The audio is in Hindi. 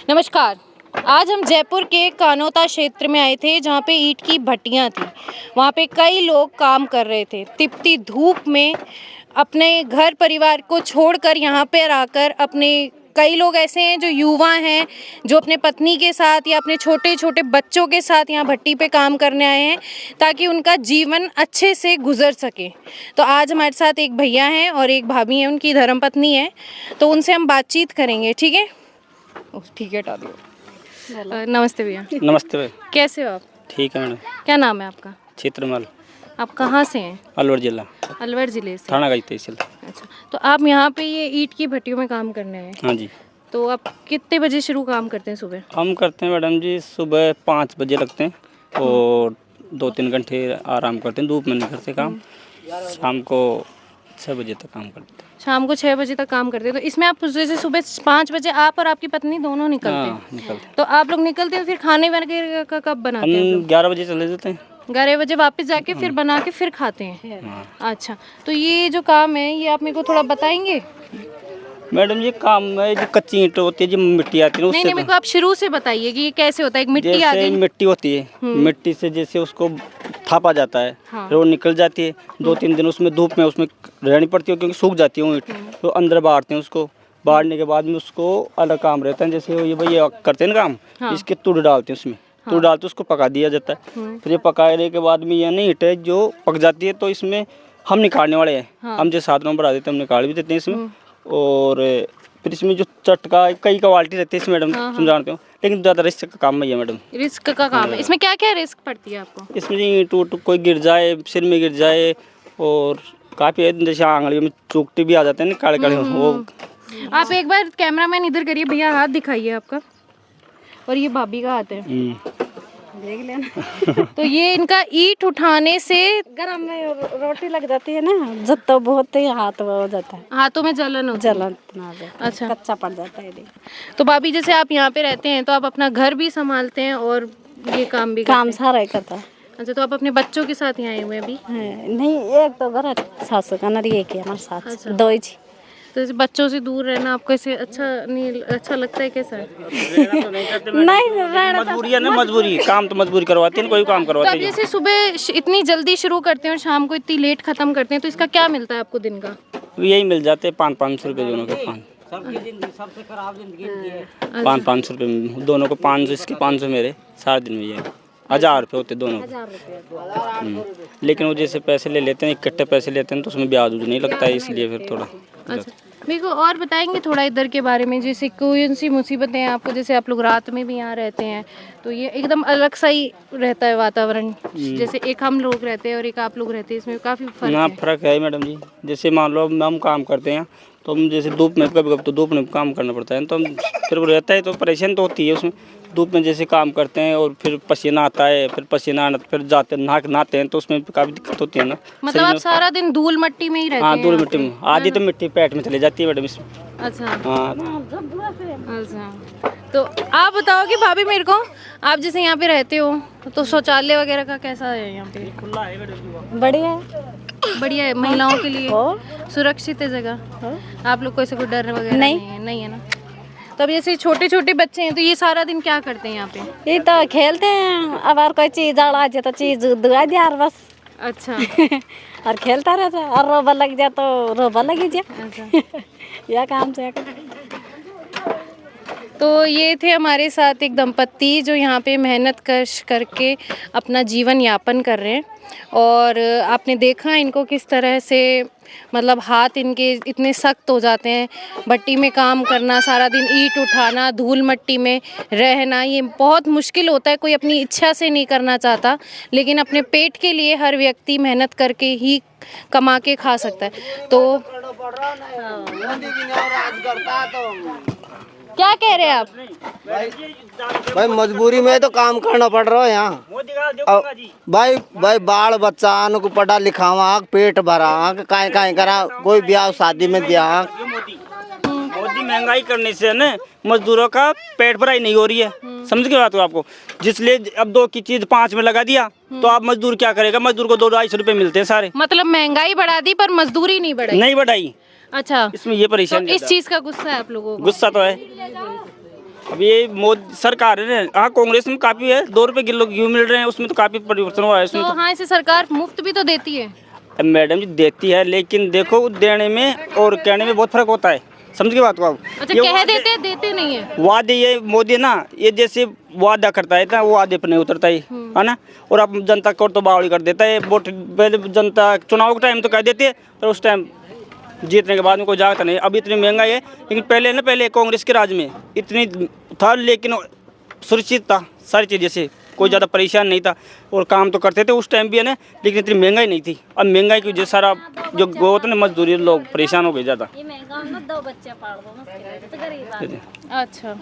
नमस्कार। आज हम जयपुर के कानोता क्षेत्र में आए थे जहाँ पे ईंट की भट्टियाँ थी। वहाँ पे कई लोग काम कर रहे थे। तिपती धूप में अपने घर परिवार को छोड़कर यहाँ पर आकर अपने कई लोग ऐसे हैं जो युवा हैं जो अपने पत्नी के साथ या अपने छोटे छोटे बच्चों के साथ यहाँ भट्टी पे काम करने आए हैं ताकि उनका जीवन अच्छे से गुजर सके। तो आज हमारे साथ एक भैया हैं और एक भाभी हैं, उनकी धर्मपत्नी है, तो उनसे हम बातचीत करेंगे। ठीक है, ठीक है, हटा दियो। नमस्ते भैया। नमस्ते भैया। कैसे हो आप? ठीक है मैडम। क्या नाम है आपका? चित्रमल। आप कहाँ से हैं? अलवर जिला, अलवर जिले से। थाना गई तहसील। अच्छा, तो आप यहाँ पे ये ईंट की भट्टियों में काम करने आए? हाँ जी। तो आप कितने बजे शुरू काम करते हैं सुबह? हम करते हैं मैडम जी सुबह 5 बजे लगते हैं और 2-3 घंटे आराम करते हैं, धूप में नहीं करते काम। शाम को 6 बजे तक काम करते हैं। शाम को 6 बजे तक काम करते हैं। तो इसमें आप जैसे सुबह 5 बजे आप और आपकी पत्नी दोनों निकलते हैं? हाँ, निकलते हैं। तो आप लोग निकलते हैं, फिर खाने वाने का कब बनाते हैं? हम 11 बजे चले जाते हैं। 11 बजे वापस जाके फिर बना के फिर खाते हैं? हाँ। अच्छा, तो ये जो काम है ये आप मेरे को थोड़ा बताएंगे? मैडम ये काम में जो कच्ची ईंट होती है, जो मिट्टी आती है नहीं नहीं, मेरे को आप शुरू से बताइए कि ये कैसे होता है। एक मिट्टी आ जैसे गई, मिट्टी होती है, मिट्टी से जैसे उसको थापा जाता है, हाँ। फिर वो निकल जाती है। 2-3 दिन उसमें धूप में उसमें रहनी पड़ती है क्योंकि सूख जाती है वो ईंट। तो अंदर बाढ़ते हैं उसको, बाढ़ने के बाद में उसको अलग काम रहता है। जैसे ये भैया करते हैं ना काम, हाँ। इसके तुड़ डालते हैं उसमें, तुड़ डालते उसको पका दिया जाता है। फिर ये पकाने के बाद में यानी ईंट है जो पक जाती है तो इसमें हम निकालने वाले हैं। हाँ। हम जैसे 7 नंबर बढ़ा देते हैं, हम निकाल भी देते हैं इसमें। और फिर इसमें जो चटका कई क्वालिटी रहती है इसमें मैडम, तुम जानते हो, लेकिन ज़्यादा रिस्क का काम नहीं है मैडम। रिस्क का काम है। इसमें क्या क्या रिस्क पड़ती है आपको? इसमें ईंट उट कोई गिर जाए, सिर में गिर जाए, और काफ़ी जैसे आंगली में चोकटे भी आ जाते हैं ना, काले काले वो। आप एक बार कैमरामैन इधर करिए, भैया हाथ दिखाइए आपका, और ये भाभी का हाथ है, देख लेना। तो ये इनका ईंट उठाने से गरम में रोटी लग जाती है ना, जब तो बहुत ही हाथ वो हो जाता है, हाथों में जलन होती है। जलन आ जाता है, अच्छा। कच्चा पड़ जाता है। तो भाभी जैसे आप यहाँ पे रहते हैं तो आप अपना घर भी संभालते हैं और ये काम भी काम करते हैं? सारा ही करता है। अच्छा, तो आप अपने बच्चों के साथ यहाँ आए हुए हैं अभी? नहीं, एक तो घर सासू का नर, एक है हमारे साथ। अच्छा। दो ही जी। तो जैसे बच्चों से दूर रहना आपको ऐसे अच्छा नहीं, अच्छा लगता है कैसा? नहीं रहना मजबूरी है ना, मजबूरी काम तो मजबूरी करवाती है, कोई काम तो करवाते आप जैसे सुबह इतनी जल्दी शुरू करते हैं और शाम को इतनी लेट खत्म करते हैं, तो इसका क्या मिलता है आपको दिन का? यही मिल जाते हैं 500 रुपये दोनों के। 500 रुपये दोनों को, 500 इसके 500 मेरे, सारे दिन में ये 1000 रुपये होते दोनों के। लेकिन वो जैसे पैसे ले लेते हैं, इकट्ठे पैसे लेते हैं तो उसमें ब्याज नहीं लगता है, इसलिए फिर थोड़ा। अच्छा, मेरे को और बताएंगे थोड़ा इधर के बारे में, जैसे कौन सी मुसीबतें हैं आपको? जैसे आप लोग रात में भी यहाँ रहते हैं तो ये एकदम अलग सा ही रहता है वातावरण, जैसे एक हम लोग रहते हैं और एक आप लोग रहते हैं, इसमें काफ़ी फर्क ना है। फर्क है मैडम जी। जैसे मान लो हम काम करते हैं तो हम जैसे धूप में, कभी कभी तो धूप में काम करना पड़ता है, तो हम फिर वो रहता है तो परेशान तो होती है उसमें। धूप में जैसे काम करते हैं और फिर पसीना आता है, फिर पसीना आना, फिर जाते नहाते हैं तो उसमें काफ़ी दिक्कत होती है ना। मतलब आप सारा दिन धूल मट्टी में ही रहते हाँ, हैं? धूल मिट्टी में, आधी तो मिट्टी पेट में चली जाती है मैडम इसमें। अच्छा। हाँ। अच्छा, तो आप बताओ कि भाभी मेरे को, आप जैसे यहाँ पे रहते हो तो शौचालय वगैरह का कैसा है यहाँ पे? खुला है मैडम। बढ़िया है। बढ़िया है महिलाओं के लिए? हो? सुरक्षित है जगह? आप लोग को ऐसे कोई डर वगैरह नहीं। नहीं है ना? तो अब जैसे छोटे छोटे बच्चे हैं तो ये सारा दिन क्या करते हैं यहाँ पे? ये तो खेलते हैं, अब और कोई चीज आ जाए तो चीज दुआ दिया और बस। अच्छा। और खेलता रहता है, और रोबा लग जाए तो रोबा लगी जाए। अच्छा। यह काम से। तो ये थे हमारे साथ एक दंपत्ति जो यहाँ पे मेहनत कश करके अपना जीवन यापन कर रहे हैं, और आपने देखा इनको किस तरह से, मतलब हाथ इनके इतने सख्त हो जाते हैं, भट्टी में काम करना, सारा दिन ईंट उठाना, धूल मट्टी में रहना, ये बहुत मुश्किल होता है। कोई अपनी इच्छा से नहीं करना चाहता, लेकिन अपने पेट के लिए हर व्यक्ति मेहनत करके ही कमा के खा सकता है। तो क्या कह रहे हैं आप? भाई मजबूरी में तो काम करना पड़ रहा है यहाँ। भाई बाल बच्चा को पढ़ा लिखावा, पेट भरा, काहे काहे करा, कोई ब्याह शादी में दिया। मोदी महंगाई करने से ना मजदूरों का पेट भराई नहीं हो रही है। समझ के बात हो आपको, जिसलिए अब 2 की चीज 5 में लगा दिया तो आप मजदूर क्या करेगा? मजदूर को 200-250 रुपए मिलते हैं सारे। मतलब महंगाई बढ़ा दी पर मजदूरी नहीं बढ़ाई? नहीं बढ़ाई। अच्छा, इसमें ये तो परेशान इस चीज का गुस्सा है आप लोगों को? गुस्सा तो है। अब ये मोदी सरकार है ना, हाँ कांग्रेस में काफ़ी है, 2 रुपये किलो गेहूँ मिल रहे हैं, उसमें तो काफ़ी परिवर्तन हुआ है उसमें तो हाँ, ऐसे सरकार मुफ्त भी तो देती है। तो मैडम जी देती है, लेकिन देखो देने में और कहने में बहुत फर्क होता है, समझ के बात को आप। अच्छा, ये कह वादे- देते हैं, देते नहीं है। वादे ये मोदी ना, ये जैसे वादा करता है ना, वो वादे पर नहीं उतरता है ना। और अब जनता को तो बावड़ी कर देता है। वोट पहले जनता चुनाव के टाइम तो कह देती है, पर उस टाइम जीतने के बाद में कोई जागता नहीं। अब इतनी महंगाई है, लेकिन पहले ना, पहले कांग्रेस के राज में इतनी था, लेकिन सुरक्षित था सारी चीज़ें से, कोई ज़्यादा परेशान नहीं था और काम तो करते थे उस टाइम भी है ना, लेकिन इतनी महंगाई नहीं थी। अब महंगाई की वजह से सारा जो होता ना मजदूरी, लोग परेशान हो गए ज़्यादा। ये महंगा 2 बच्चे पाल दो मुश्किल है तो गरीब आदमी। अच्छा।